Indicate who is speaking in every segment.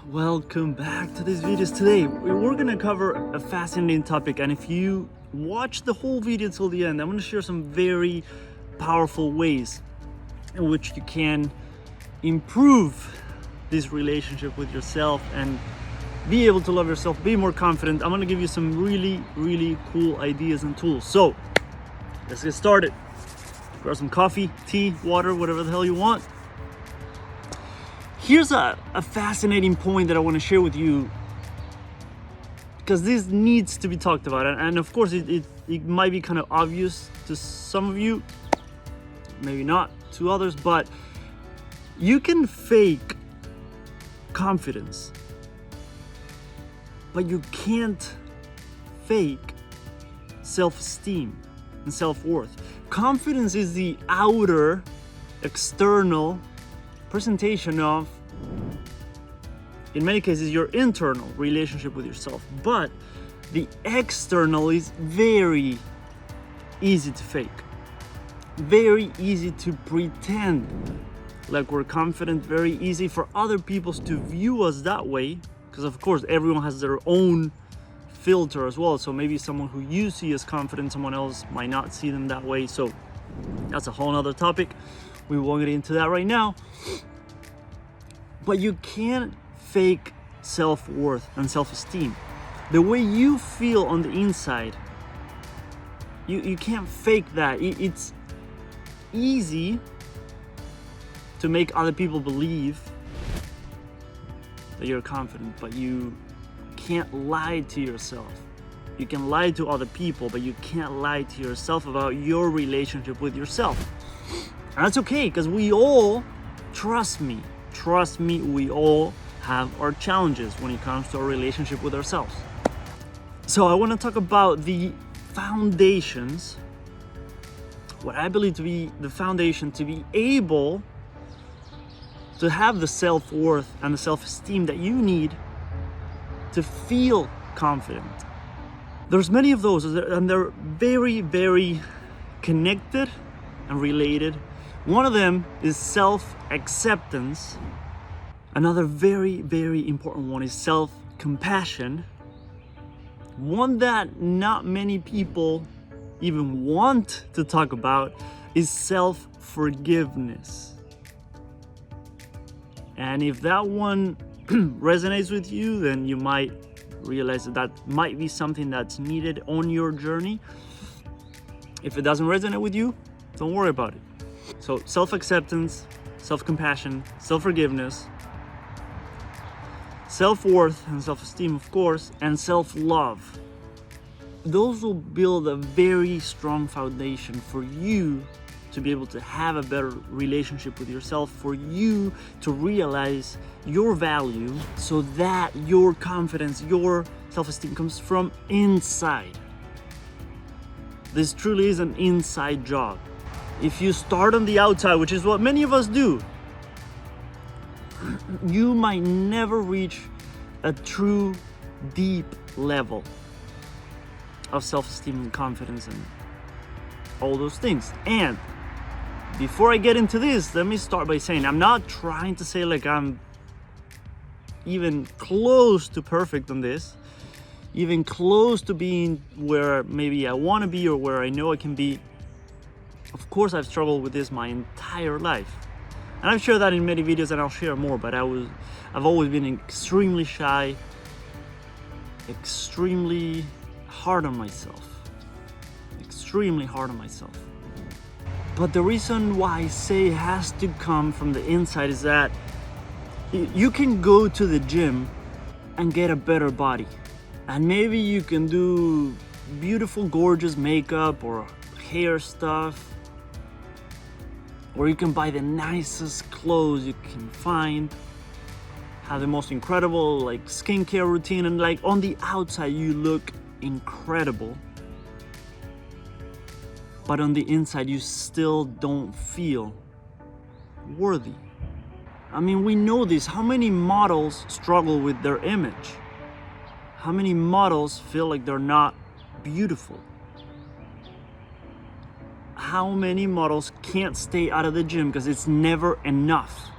Speaker 1: Welcome back to this video. Today we're gonna cover a fascinating topic, and if you watch the whole video till the end, I'm gonna share some very powerful ways in which you can improve this relationship with yourself and be able to love yourself, be more confident. I'm gonna give you some really cool ideas and tools. So let's get started. Grab some coffee, tea, water, whatever the hell you want. Here's a fascinating point that I want to share with you, because this needs to be talked about, and of course it might be kind of obvious to some of you, maybe not to others, but you can fake confidence, but you can't fake self-esteem and self-worth. Confidence is the outer, external presentation of, in many cases, your internal relationship with yourself, but the external is very easy to fake, very easy to pretend like we're confident, very easy for other people to view us that way, because of course everyone has their own filter as well. So maybe someone who you see as confident, someone else might not see them that way. So that's a whole nother topic. We won't get into that right now. But you can't fake self-worth and self-esteem. The way you feel on the inside, you can't fake that. It's easy to make other people believe that you're confident, but you can't lie to yourself. You can lie to other people, but you can't lie to yourself about your relationship with yourself. And that's okay, because we all, trust me, we all have our challenges when it comes to our relationship with ourselves. So I want to talk about the foundations, what I believe to be the foundation to be able to have the self-worth and the self-esteem that you need to feel confident. There's many of those, and they're very connected and related. One of them is self-acceptance. Another very important one is self-compassion. One that not many people even want to talk about is self-forgiveness. And if that one resonates with you, then you might realize that might be something that's needed on your journey. If it doesn't resonate with you, don't worry about it. So self-acceptance, self-compassion, self-forgiveness, self-worth and self-esteem, of course, and self-love. Those will build a very strong foundation for you to be able to have a better relationship with yourself, for you to realize your value, so that your confidence, your self-esteem comes from inside. This truly is an inside job. If you start on the outside, which is what many of us do, you might never reach a true deep level of self-esteem and confidence and all those things. And before I get into this, let me start by saying I'm not trying to say like I'm even close to perfect on this, even close to being where maybe I want to be or where I know I can be. Of course, I've struggled with this my entire life. And I've shared that in many videos, and I'll share more, but I've always been extremely shy, extremely hard on myself. But the reason why I say it has to come from the inside is that you can go to the gym and get a better body. And maybe you can do beautiful, gorgeous makeup or hair stuff, or you can buy the nicest clothes you can find, have the most incredible like skincare routine, and like on the outside you look incredible, but on the inside you still don't feel worthy. I mean, we know this. How many models struggle with their image? How many models feel like they're not beautiful? How many models can't stay out of the gym because it's never enough?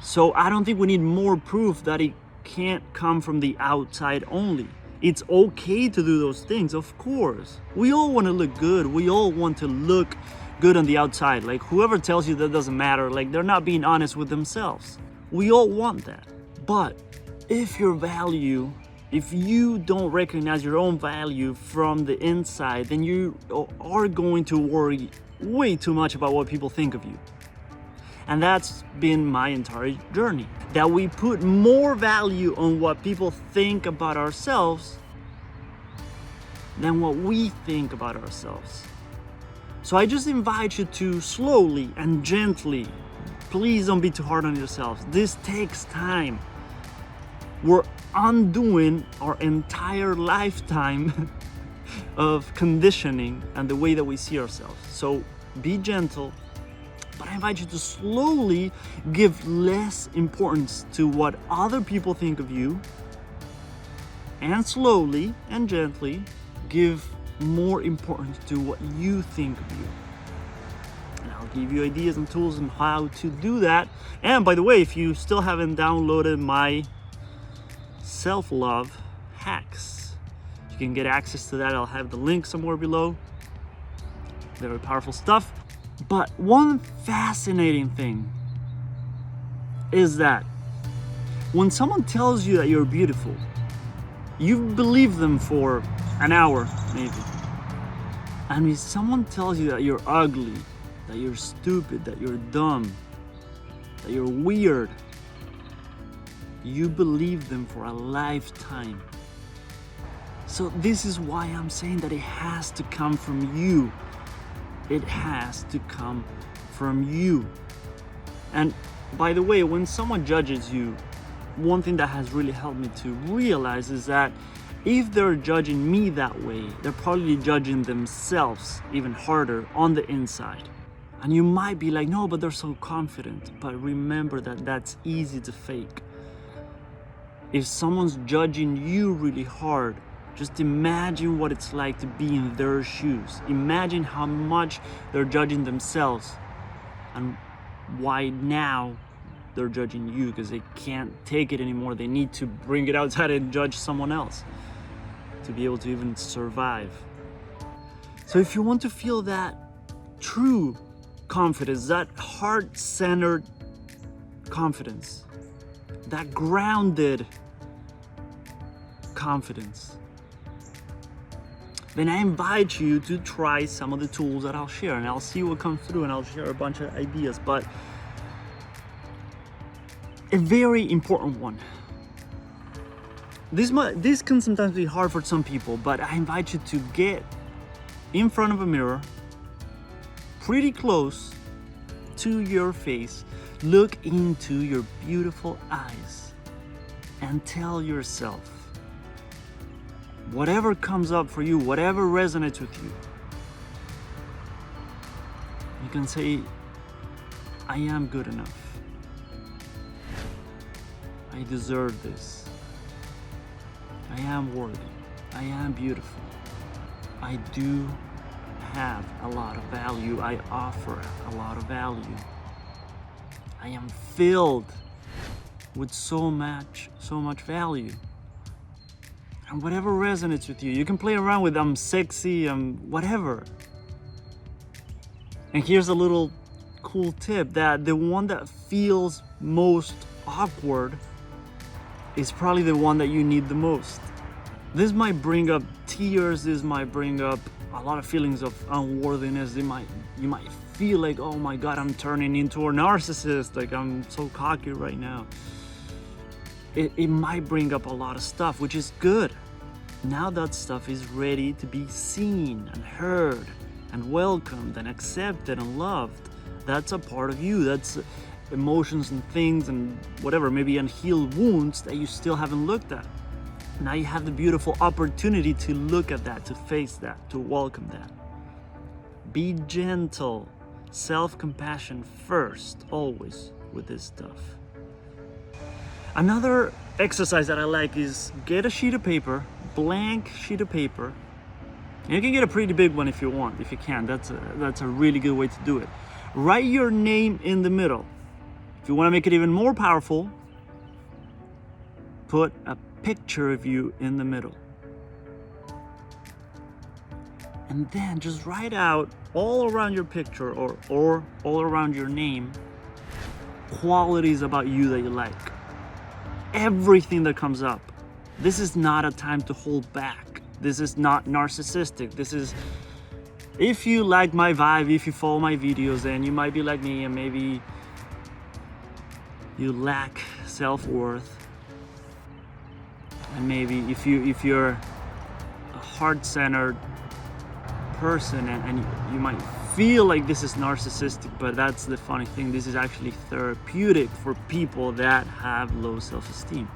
Speaker 1: So I don't think we need more proof that it can't come from the outside only. It's okay to do those things, of course. We all want to look good. We all want to look good on the outside. Like whoever tells you that doesn't matter, like they're not being honest with themselves. We all want that. But if you don't recognize your own value from the inside, then you are going to worry way too much about what people think of you. And that's been my entire journey. That we put more value on what people think about ourselves than what we think about ourselves. So I just invite you to slowly and gently, please don't be too hard on yourselves. This takes time. We're undoing our entire lifetime of conditioning and the way that we see ourselves. So be gentle, but I invite you to slowly give less importance to what other people think of you, and slowly and gently give more importance to what you think of you. And I'll give you ideas and tools on how to do that. And by the way, if you still haven't downloaded my self-love hacks, you can get access to that. I'll have the link somewhere below. Very powerful stuff. But one fascinating thing is that when someone tells you that you're beautiful, you believe them for an hour maybe. And if someone tells you that you're ugly, that you're stupid, that you're dumb, that you're weird, you believe them for a lifetime. So this is why I'm saying that it has to come from you. It has to come from you. And by the way, when someone judges you, one thing that has really helped me to realize is that if they're judging me that way, they're probably judging themselves even harder on the inside. And you might be like, no, but they're so confident. But remember that that's easy to fake. If someone's judging you really hard, just imagine what it's like to be in their shoes. Imagine how much they're judging themselves and why now they're judging you, because they can't take it anymore. They need to bring it outside and judge someone else to be able to even survive. So if you want to feel that true confidence, that heart-centered confidence, that grounded confidence, then I invite you to try some of the tools that I'll share, and I'll see what comes through, and I'll share a bunch of ideas. But a very important one. This can sometimes be hard for some people, but I invite you to get in front of a mirror, pretty close to your face, look into your beautiful eyes, and tell yourself, whatever comes up for you, whatever resonates with you, you can say, I am good enough. I deserve this. I am worthy. I am beautiful. I do have a lot of value. I offer a lot of value. I am filled with so much value. And whatever resonates with you, you can play around with I'm sexy, whatever. And here's a little cool tip, that the one that feels most awkward is probably the one that you need the most. This might bring up tears, this might bring up a lot of feelings of unworthiness. You might feel like, oh my God, I'm turning into a narcissist, like I'm so cocky right now. It might bring up a lot of stuff, which is good. Now that stuff is ready to be seen and heard and welcomed and accepted and loved. That's a part of you. That's emotions and things and whatever, maybe unhealed wounds that you still haven't looked at. Now you have the beautiful opportunity to look at that, to face that, to welcome that. Be gentle, self-compassion first, always with this stuff. Another exercise that I like is get a sheet of paper, blank sheet of paper. And you can get a pretty big one if you want, if you can. That's a really good way to do it. Write your name in the middle. If you want to make it even more powerful, put a picture of you in the middle. And then just write out all around your picture or all around your name qualities about you that you like. Everything that comes up. This is not a time to hold back. This is not narcissistic. This is, if you like my vibe, if you follow my videos, then you might be like me and maybe you lack self-worth. And maybe if you're a heart-centered person and you might feel like this is narcissistic, but that's the funny thing. This is actually therapeutic for people that have low self-esteem.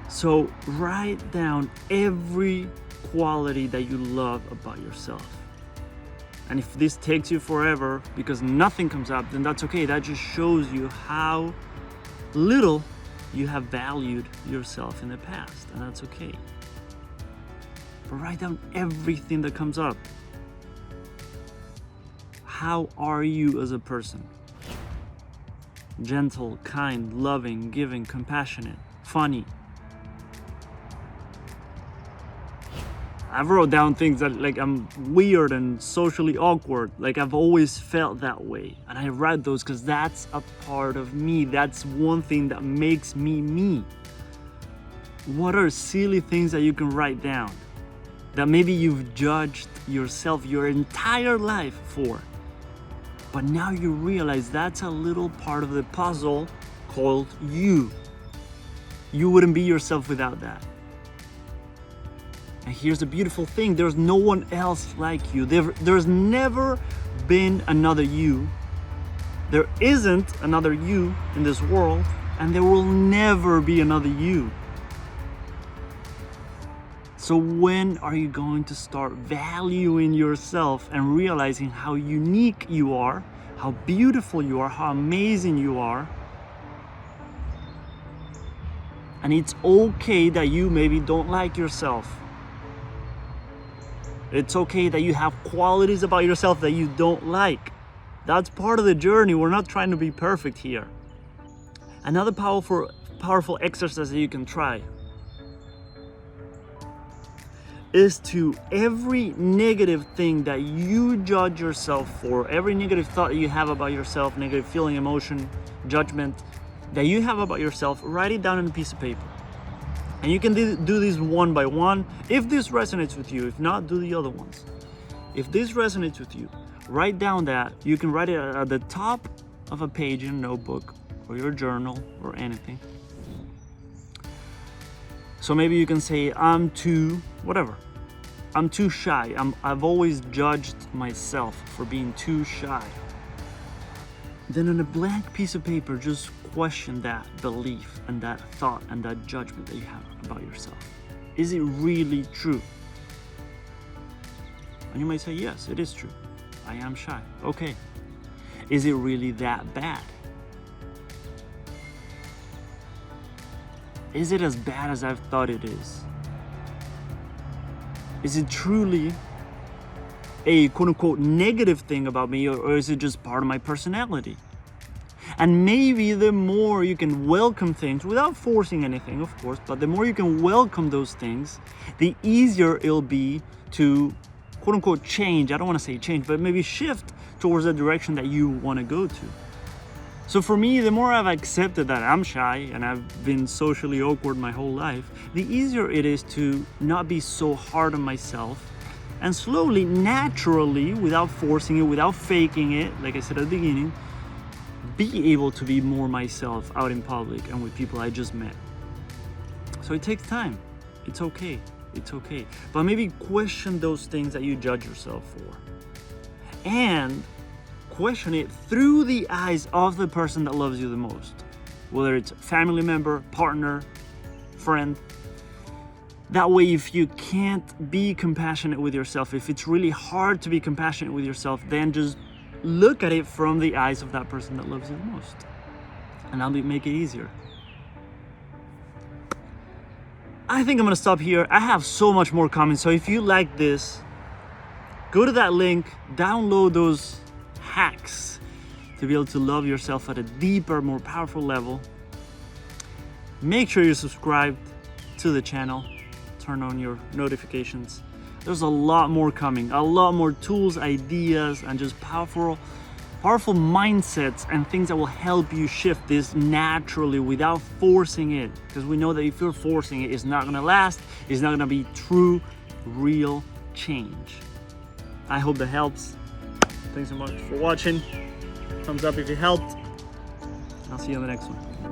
Speaker 1: So write down every quality that you love about yourself. And if this takes you forever because nothing comes up, then that's okay. That just shows you how little you have valued yourself in the past, and that's okay. But write down everything that comes up. How are you as a person? Gentle, kind, loving, giving, compassionate, funny. I've wrote down things that like I'm weird and socially awkward. Like I've always felt that way. And I write those because that's a part of me. That's one thing that makes me me. What are silly things that you can write down that maybe you've judged yourself your entire life for? But now you realize that's a little part of the puzzle called you. You wouldn't be yourself without that. And here's the beautiful thing, there's no one else like you. There's never been another you. There isn't another you in this world, and there will never be another you. So when are you going to start valuing yourself and realizing how unique you are, how beautiful you are, how amazing you are? And it's okay that you maybe don't like yourself. It's okay that you have qualities about yourself that you don't like. That's part of the journey. We're not trying to be perfect here. Another powerful exercise that you can try is to every negative thing that you judge yourself for, every negative thought that you have about yourself, negative feeling, emotion, judgment that you have about yourself, write it down on a piece of paper. And you can do this one by one. If this resonates with you, if not, do the other ones. If this resonates with you, write down that. You can write it at the top of a page in a notebook or your journal or anything. So maybe you can say, I'm too shy. I've always judged myself for being too shy. Then on a blank piece of paper, just question that belief and that thought and that judgment that you have about yourself. Is it really true? And you might say, yes, it is true. I am shy. Okay. Is it really that bad? Is it as bad as I've thought it is? Is it truly a quote-unquote negative thing about me, or is it just part of my personality? And maybe the more you can welcome things, without forcing anything, of course, but the more you can welcome those things, the easier it'll be to quote-unquote change. I don't want to say change, but maybe shift towards the direction that you want to go to. So for me, the more I've accepted that I'm shy and I've been socially awkward my whole life, the easier it is to not be so hard on myself and slowly, naturally, without forcing it, without faking it, like I said at the beginning, be able to be more myself out in public and with people I just met. So it takes time. It's okay. It's okay. But maybe question those things that you judge yourself for. And question it through the eyes of the person that loves you the most. Whether it's a family member, partner, friend. That way, if you can't be compassionate with yourself, if it's really hard to be compassionate with yourself, then just look at it from the eyes of that person that loves you the most. And that'll make it easier. I think I'm gonna stop here. I have so much more coming. So if you like this, go to that link, download those hacks to be able to love yourself at a deeper, more powerful level. Make sure you're subscribed to the channel. Turn on your notifications. There's a lot more coming, a lot more tools, ideas, and just powerful mindsets and things that will help you shift this naturally without forcing it. Because we know that if you're forcing it, it's not gonna last. It's not gonna be true, real change. I hope that helps. Thanks so much for watching. Thumbs up if it helped. I'll see you on the next one.